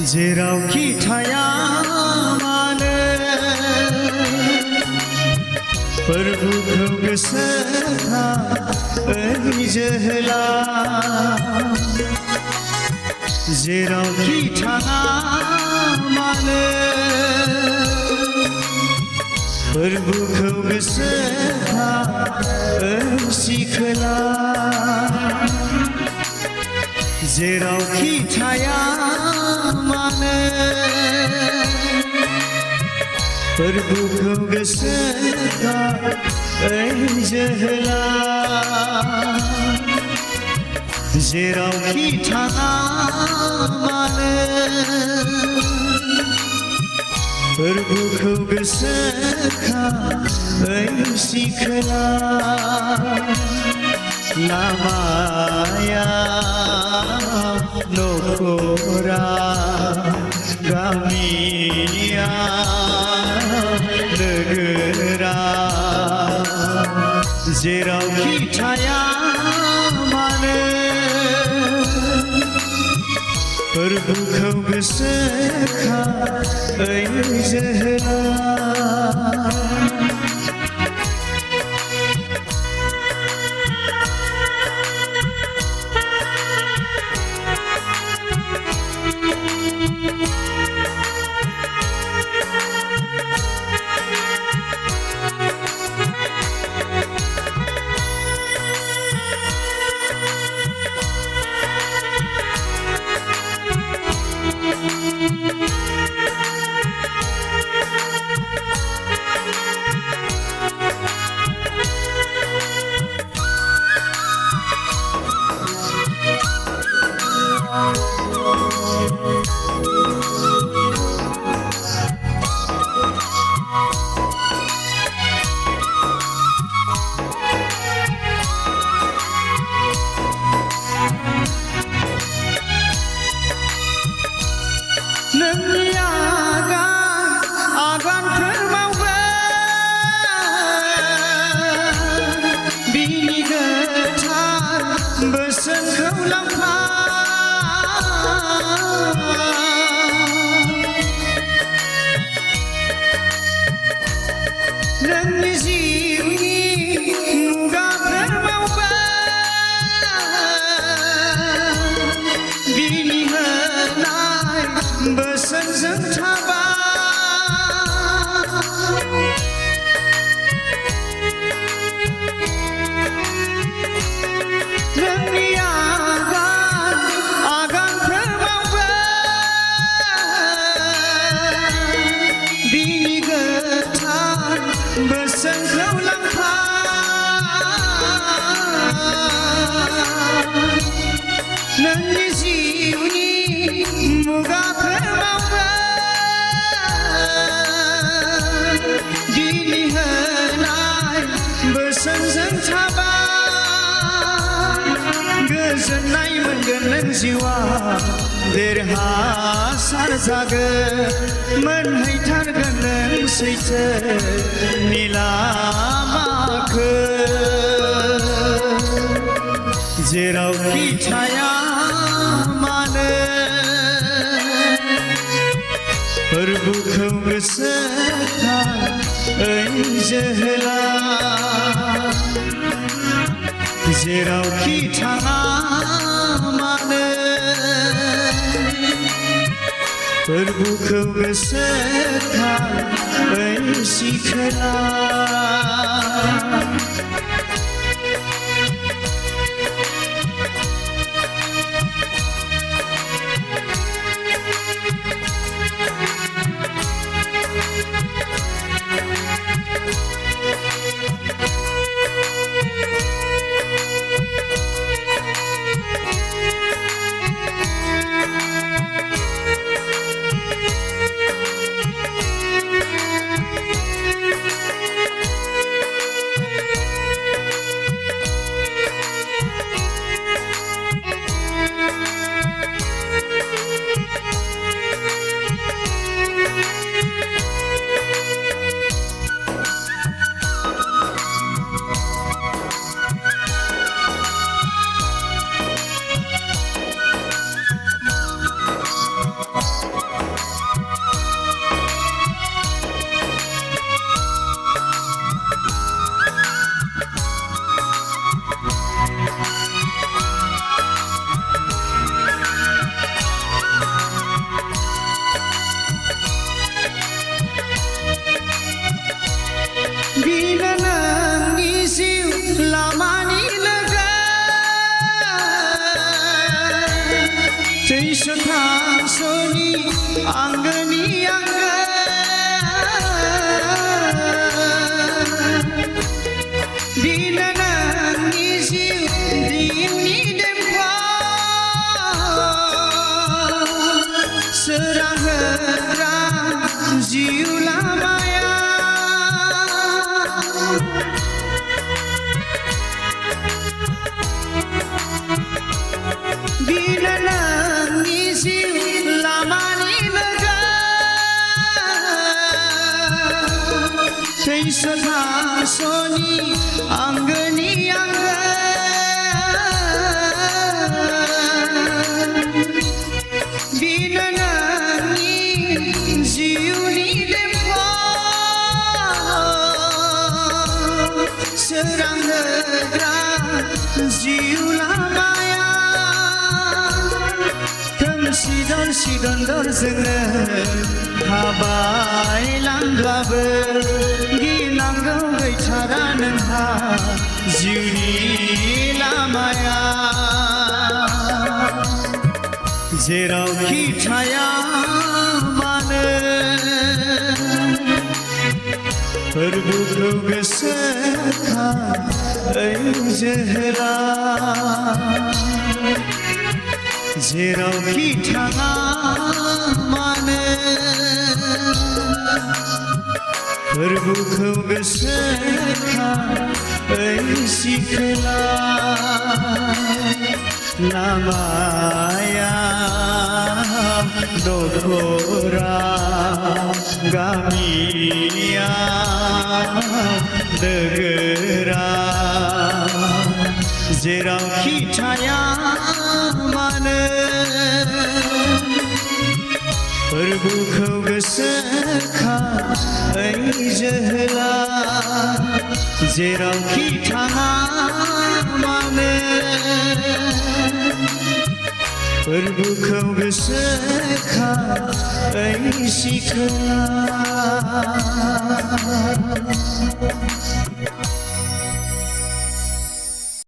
जेरावखि थाया मानो फोरबोखौ गोसोखा ओइ जोहोला जेरावखि थाङा मानो फोरबोखौ गोसोखा ओइ सिखोला जेरावखि थाया मानो फोरबोखौ गोसोखा ओइ जोहोला जेरावखि थाङा मानो फोरबोखौ गोसोखा ओइ सिखोला लामाया नखरा गामिया नोगोरा जेरावखि थाया मानो फोरबोखौ गोसोखा ओइ जोहोला नोंनि आगानफोर मावगोन बिनि गोथार बोसोनखौ लांफा नोंनि जिउनि मुगाफोर मावगोन बिनि होनाय बोसोनजों थाबा नोंनि आगानफोर मावगोन बिनि गोथार बोसोनखौ लांफा नोंनि जिउनि मुगाफोर मावगोन दिनै होनाय बोसोनजों थाबा गोजोननाय मोनगोन नों जिउआ देरहासार जागोन मोनहैथारगोन नों सैथोनि लामाखौ जेरावखि थाया मानो फोरबोखौ गोसोखां ओइ जोहोला जेरावखि थाङा मानो फोरबोखौ गोसोखां ओइ सिखोला थांस'नि आंगोनि आंगो बिनो नोंनि जिउनि देंखो सोरां होग्रा जिउ लामाया बिनो नोंनि जिउ लामानि लोगो सैसो थांस'नि आंगोनि आंगो बिनो नोंनि जिउनि देंखो सोरां होग्रा जिउ लामाया खोमसि दरजोंनो थाबायलांब्लाबो गिनांगौ गैथारा नोंहा जिउनि लामाया जेरावखि थाया मानो फोरबोखौ गोसोखां ओइ जोहोला जेरावखि थाङा मानो फोरबोखौ गोसोखां ओइ सिखोला लामाया दखरा गामिया दोगोरा जेरावखि थाया मानो फोरबोखौ गोसोखां ओइ जोहोला जेरावखि थाङा मानो फोरबोखौ गोसोखां ओइ सिखोला